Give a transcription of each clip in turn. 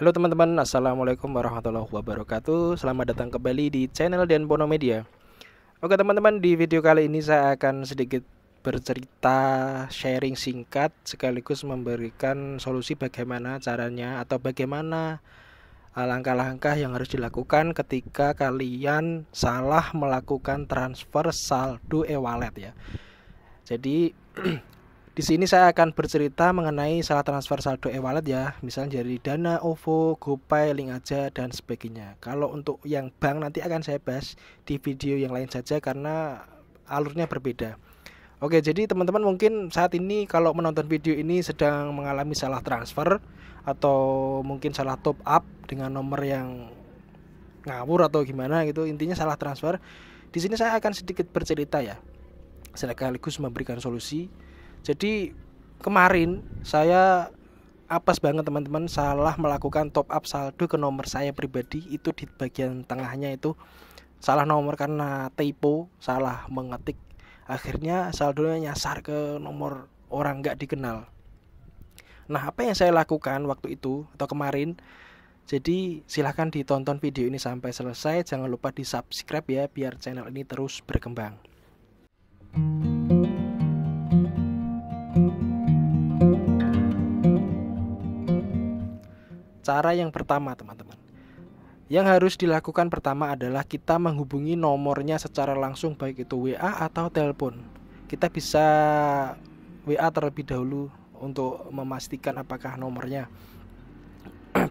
Halo teman-teman, assalamualaikum warahmatullahi wabarakatuh. Selamat datang kembali di channel Denpono Media. Oke teman-teman, di video kali ini saya akan sedikit bercerita, sharing singkat, sekaligus memberikan solusi bagaimana caranya atau bagaimana langkah-langkah yang harus dilakukan ketika kalian salah melakukan transfer saldo e-wallet ya. Jadi di sini saya akan bercerita mengenai salah transfer saldo e-wallet ya, misalnya dari Dana, OVO, GoPay, Link Aja dan sebagainya. Kalau untuk yang bank nanti akan saya bahas di video yang lain saja karena alurnya berbeda. Oke, jadi teman-teman mungkin saat ini kalau menonton video ini sedang mengalami salah transfer atau mungkin salah top up dengan nomor yang ngawur atau gimana gitu, intinya salah transfer. Di sini saya akan sedikit bercerita ya, sekaligus memberikan solusi. Jadi kemarin saya apes banget teman-teman, salah melakukan top up saldo ke nomor saya pribadi. Itu di bagian tengahnya itu salah nomor karena typo, salah mengetik. Akhirnya saldonya nyasar ke nomor orang gak dikenal. Nah, apa yang saya lakukan waktu itu atau kemarin? Jadi silahkan ditonton video ini sampai selesai. Jangan lupa di subscribe ya, biar channel ini terus berkembang. Cara yang pertama teman-teman, yang harus dilakukan pertama adalah kita menghubungi nomornya secara langsung, baik itu WA atau telepon. Kita bisa WA terlebih dahulu untuk memastikan apakah nomornya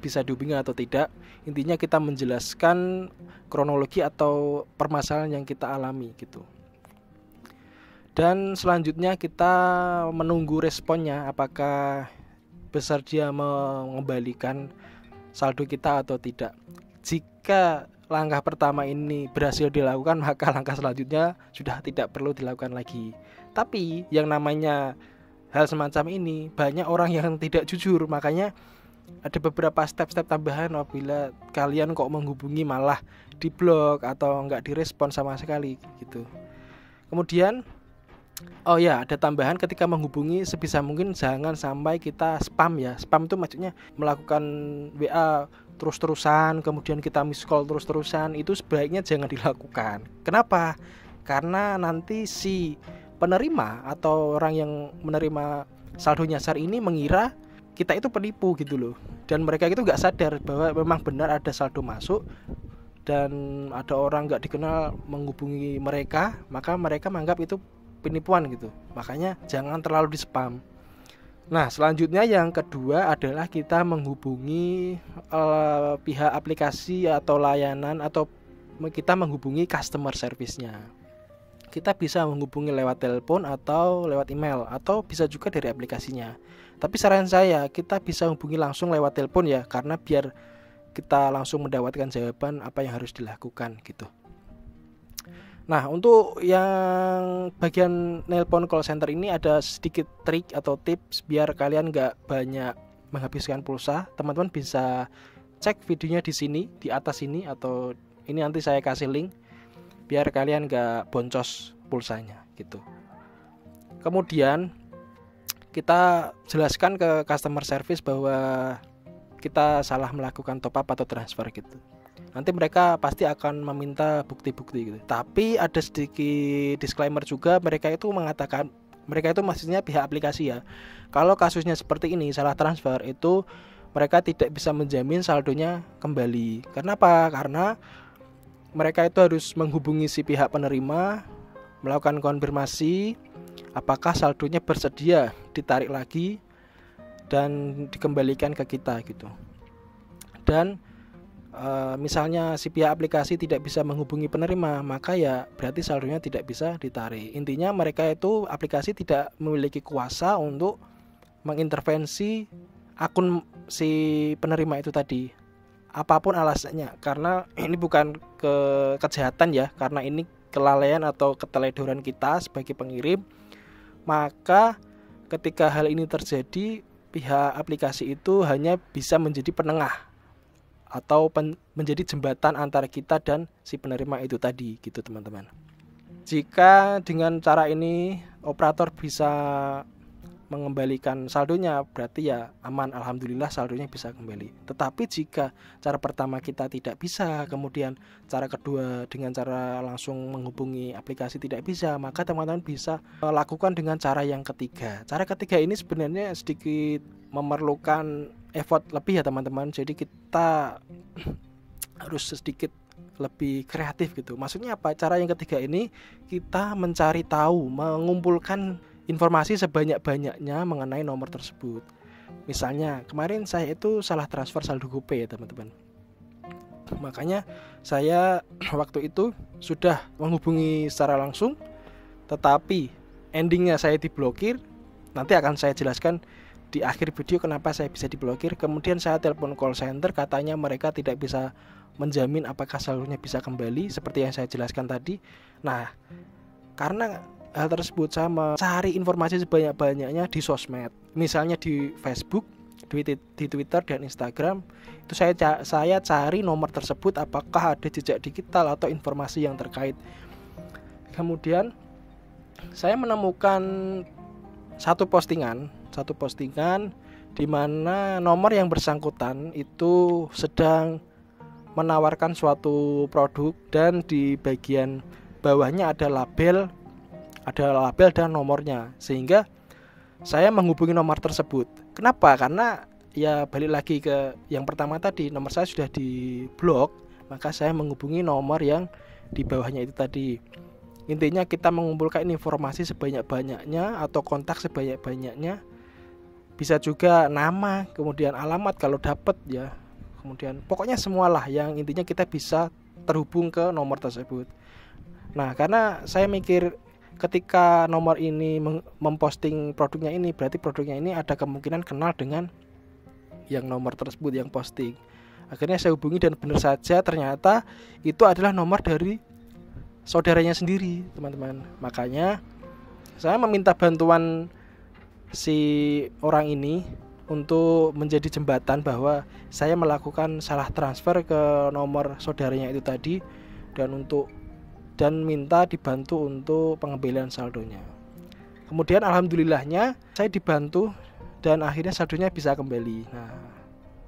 bisa dihubungi atau tidak. Intinya kita menjelaskan kronologi atau permasalahan yang kita alami gitu. Dan selanjutnya kita menunggu responnya, apakah bersedia mengembalikan saldo kita atau tidak. Jika langkah pertama ini berhasil dilakukan, maka langkah selanjutnya sudah tidak perlu dilakukan lagi. Tapi yang namanya hal semacam ini banyak orang yang tidak jujur, makanya ada beberapa step-step tambahan apabila kalian kok menghubungi malah diblok atau nggak direspon sama sekali gitu. Kemudian ada tambahan, ketika menghubungi sebisa mungkin jangan sampai kita spam ya. Spam itu maksudnya melakukan WA terus-terusan, kemudian kita miss call terus-terusan, itu sebaiknya jangan dilakukan. Kenapa? Karena nanti si penerima atau orang yang menerima saldo nyasar ini mengira kita itu penipu gitu loh. Dan mereka itu gak sadar bahwa memang benar ada saldo masuk dan ada orang gak dikenal menghubungi mereka, maka mereka menganggap itu penipuan gitu. Makanya jangan terlalu di spam. Nah, selanjutnya yang kedua adalah kita menghubungi pihak aplikasi atau layanan, atau kita menghubungi customer service-nya. Kita bisa menghubungi lewat telepon atau lewat email, atau bisa juga dari aplikasinya. Tapi saran saya kita bisa hubungi langsung lewat telepon ya, karena biar kita langsung mendapatkan jawaban apa yang harus dilakukan gitu. Nah, untuk yang bagian nelpon call center ini ada sedikit trik atau tips biar kalian gak banyak menghabiskan pulsa. Teman-teman bisa cek videonya di sini, di atas ini, atau ini nanti saya kasih link biar kalian gak boncos pulsanya gitu. Kemudian kita jelaskan ke customer service bahwa kita salah melakukan top up atau transfer gitu. Nanti mereka pasti akan meminta bukti-bukti gitu. Tapi ada sedikit disclaimer juga, mereka itu mengatakan, mereka itu maksudnya pihak aplikasi ya, kalau kasusnya seperti ini salah transfer itu mereka tidak bisa menjamin saldonya kembali. Kenapa? Karena mereka itu harus menghubungi si pihak penerima, melakukan konfirmasi apakah saldonya bersedia ditarik lagi dan dikembalikan ke kita gitu. Dan misalnya si pihak aplikasi tidak bisa menghubungi penerima, maka ya berarti saldonya tidak bisa ditarik. Intinya mereka itu aplikasi tidak memiliki kuasa untuk mengintervensi akun si penerima itu tadi, apapun alasannya. Karena ini bukan kejahatan ya, karena ini kelalaian atau keteledoran kita sebagai pengirim. Maka ketika hal ini terjadi, pihak aplikasi itu hanya bisa menjadi penengah atau menjadi jembatan antara kita dan si penerima itu tadi gitu teman-teman. Jika dengan cara ini operator bisa mengembalikan saldonya, berarti ya aman, alhamdulillah saldonya bisa kembali. Tetapi jika cara pertama kita tidak bisa, kemudian cara kedua dengan cara langsung menghubungi aplikasi tidak bisa, maka teman-teman bisa melakukan dengan cara yang ketiga. Cara ketiga ini sebenarnya sedikit memerlukan effort lebih ya teman-teman. Jadi kita harus sedikit lebih kreatif gitu. Maksudnya apa? Cara yang ketiga ini kita mencari tahu, mengumpulkan informasi sebanyak-banyaknya mengenai nomor tersebut. Misalnya kemarin saya itu salah transfer saldo GoPay ya teman-teman. Makanya saya waktu itu sudah menghubungi secara langsung, tetapi endingnya saya diblokir. Nanti akan saya jelaskan di akhir video kenapa saya bisa diblokir. Kemudian saya telepon call center, katanya mereka tidak bisa menjamin apakah saldonya bisa kembali seperti yang saya jelaskan tadi. Nah, karena hal tersebut saya mencari informasi sebanyak-banyaknya di sosmed, misalnya di Facebook, di Twitter dan Instagram. Itu saya cari nomor tersebut apakah ada jejak digital atau informasi yang terkait. Kemudian saya menemukan satu postingan di mana nomor yang bersangkutan itu sedang menawarkan suatu produk dan di bagian bawahnya ada label dan nomornya, sehingga saya menghubungi nomor tersebut. Kenapa? Karena ya balik lagi ke yang pertama tadi, nomor saya sudah diblok, maka saya menghubungi nomor yang di bawahnya itu tadi. Intinya kita mengumpulkan informasi sebanyak-banyaknya atau kontak sebanyak-banyaknya, bisa juga nama, kemudian alamat kalau dapat ya, kemudian pokoknya semualah yang intinya kita bisa terhubung ke nomor tersebut. Nah, karena saya mikir ketika nomor ini memposting produknya ini, berarti produknya ini ada kemungkinan kenal dengan yang nomor tersebut yang posting. Akhirnya saya hubungi dan benar saja ternyata itu adalah nomor dari saudaranya sendiri, teman-teman. Makanya saya meminta bantuan si orang ini untuk menjadi jembatan bahwa saya melakukan salah transfer ke nomor saudaranya itu tadi, dan minta dibantu untuk pengembalian saldonya. Kemudian alhamdulillahnya saya dibantu dan akhirnya saldonya bisa kembali. Nah,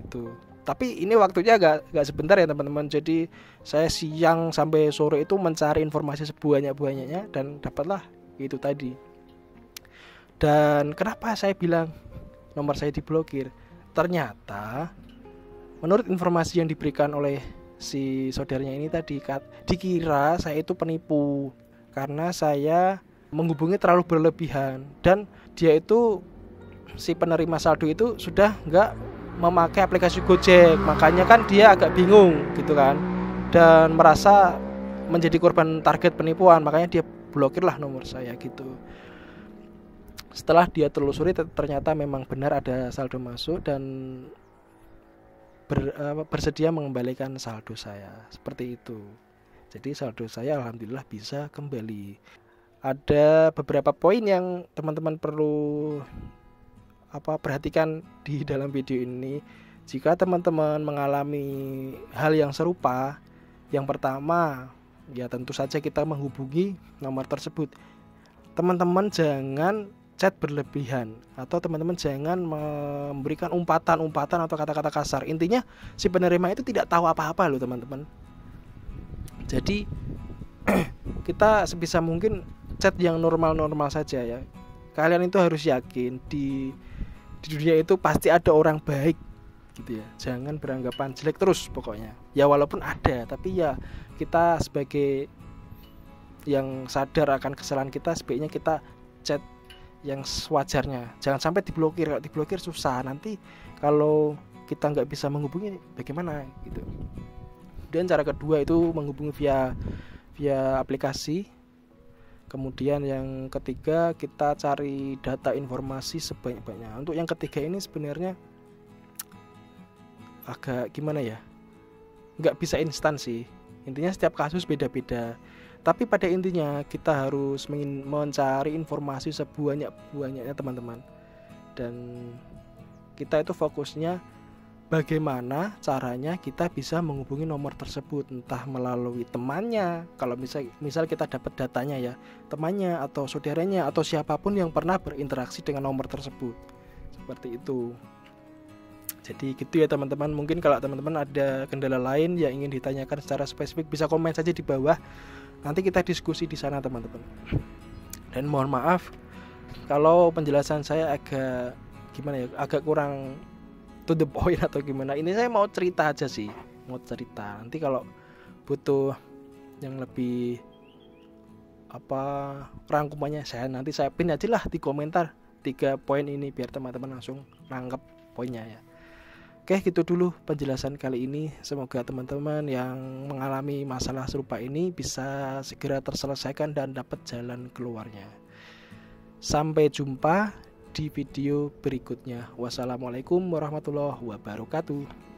itu. Tapi ini waktunya gak sebentar ya teman-teman. Jadi saya siang sampai sore itu mencari informasi sebanyak-banyaknya dan dapatlah itu tadi. Dan kenapa saya bilang nomor saya diblokir? Ternyata menurut informasi yang diberikan oleh si saudaranya ini tadi, dikira saya itu penipu karena saya menghubungi terlalu berlebihan, dan dia itu si penerima saldo itu sudah nggak memakai aplikasi Gojek. Makanya kan dia agak bingung gitu kan, dan merasa menjadi korban target penipuan, makanya dia blokirlah nomor saya gitu. Setelah dia telusuri ternyata memang benar ada saldo masuk dan bersedia mengembalikan saldo saya, seperti itu. Jadi saldo saya alhamdulillah bisa kembali. Ada beberapa poin yang teman-teman perlu perhatikan di dalam video ini. Jika teman-teman mengalami hal yang serupa, yang pertama ya tentu saja kita menghubungi nomor tersebut. Teman-teman jangan chat berlebihan, atau teman-teman jangan memberikan umpatan-umpatan atau kata-kata kasar. Intinya si penerima itu tidak tahu apa-apa loh teman-teman. Jadi kita sebisa mungkin chat yang normal-normal saja ya. Kalian itu harus yakin di dunia itu pasti ada orang baik gitu ya. Jangan beranggapan jelek terus pokoknya. Ya walaupun ada, tapi ya kita sebagai yang sadar akan kesalahan kita, sebaiknya kita chat yang sewajarnya. Jangan sampai diblokir. Kalau diblokir susah, nanti kalau kita nggak bisa menghubungi bagaimana gitu. Dan cara kedua itu menghubungi via aplikasi. Kemudian yang ketiga kita cari data informasi sebanyak-banyaknya. Untuk yang ketiga ini sebenarnya agak gimana ya, nggak bisa instan sih. Intinya setiap kasus beda-beda. Tapi pada intinya kita harus mencari informasi sebanyak-banyaknya teman-teman. Dan kita itu fokusnya bagaimana caranya kita bisa menghubungi nomor tersebut, entah melalui temannya, kalau misal kita dapat datanya ya, temannya atau saudaranya atau siapapun yang pernah berinteraksi dengan nomor tersebut. Seperti itu. Jadi gitu ya teman-teman. Mungkin kalau teman-teman ada kendala lain yang ingin ditanyakan secara spesifik, bisa komen saja di bawah. Nanti kita diskusi di sana teman-teman. Dan mohon maaf kalau penjelasan saya agak gimana ya, agak kurang to the point atau gimana. Ini saya mau cerita aja sih, mau cerita. Nanti kalau butuh yang lebih rangkumannya, nanti saya pin aja lah di komentar 3 poin ini biar teman-teman langsung nangkep poinnya ya. Oke, gitu dulu penjelasan kali ini. Semoga teman-teman yang mengalami masalah serupa ini bisa segera terselesaikan dan dapat jalan keluarnya. Sampai jumpa di video berikutnya. Wassalamualaikum warahmatullahi wabarakatuh.